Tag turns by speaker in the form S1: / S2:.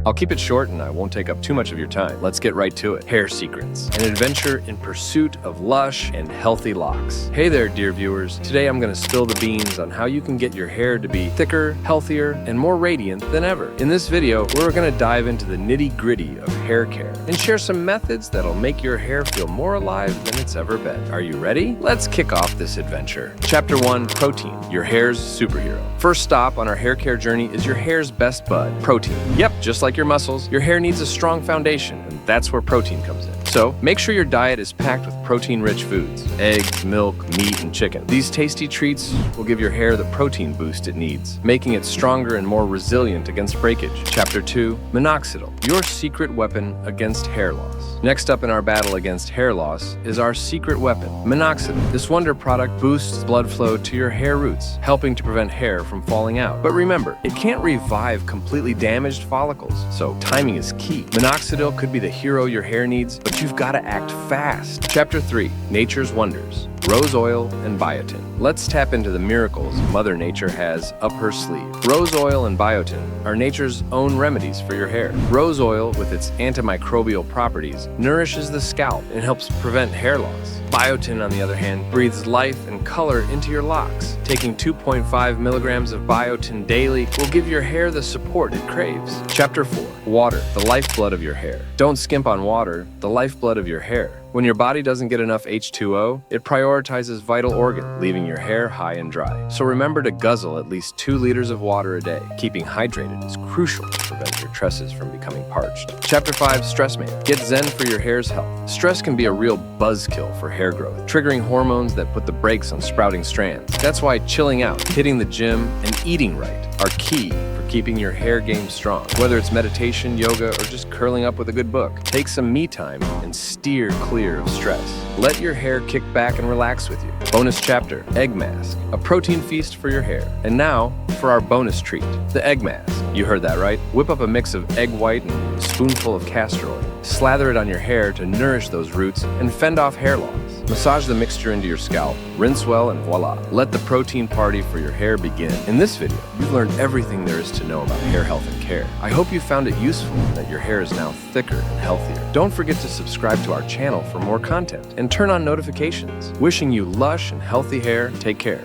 S1: I'll keep it short and I won't take up too much of your time. Let's get right to it. Hair secrets, an adventure in pursuit of lush and healthy locks. Hey there, dear viewers. Today I'm going to spill the beans on how you can get your hair to be thicker, healthier, and more radiant than ever. In this video, we're going to dive into the nitty-gritty of hair care and share some methods that'll make your hair feel more alive than it's ever been. Are you ready? Let's kick off this adventure. Chapter 1, Protein, your hair's superhero. First stop on our hair care journey is your hair's best bud, protein. Yep, just like your muscles, your hair needs a strong foundation, and that's where protein comes in. So, make sure your diet is packed with protein-rich foods, eggs, milk, meat, and chicken. These tasty treats will give your hair the protein boost it needs, making it stronger and more resilient against breakage. Chapter 2, Minoxidil, your secret weapon against hair loss. Next up in our battle against hair loss is our secret weapon, minoxidil. This wonder product boosts blood flow to your hair roots, helping to prevent hair from falling out. But remember, it can't revive completely damaged follicles, so timing is key. Minoxidil could be the hero your hair needs, but you've got to act fast. Chapter 3, Nature's Wonders, rose oil and biotin. Let's tap into the miracles Mother Nature has up her sleeve. Rose oil and biotin are nature's own remedies for your hair. Rose oil, with its antimicrobial properties, nourishes the scalp and helps prevent hair loss. Biotin, on the other hand, breathes life and color into your locks. Taking 2.5 milligrams of biotin daily will give your hair the support it craves. Chapter 4, Water, the lifeblood of your hair. Don't skimp on water, the lifeblood of your hair. When your body doesn't get enough H2O, it prioritizes vital organs, leaving your hair high and dry. So remember to guzzle at least 2 liters of water a day. Keeping hydrated is crucial to prevent your tresses from becoming parched. Chapter 5, Stress Man. Get zen for your hair's health. Stress can be a real buzzkill for hair growth, triggering hormones that put the brakes on sprouting strands. That's why chilling out, hitting the gym, and eating right are key for keeping your hair game strong. Whether it's meditation, yoga, or just curling up with a good book, take some me time and steer clear of stress. Let your hair kick back and relax with you. Bonus chapter, Egg Mask, a protein feast for your hair. And now, for our bonus treat, the Egg Mask. You heard that right. Whip up a mix of egg white and a spoonful of castor oil. Slather it on your hair to nourish those roots and fend off hair loss. Massage the mixture into your scalp, rinse well, and voila. Let the protein party for your hair begin. In this video, you've learned everything there is to know about hair health and care. I hope you found it useful and that your hair is now thicker and healthier. Don't forget to subscribe to our channel for more content and turn on notifications. Wishing you lush and healthy hair. Take care.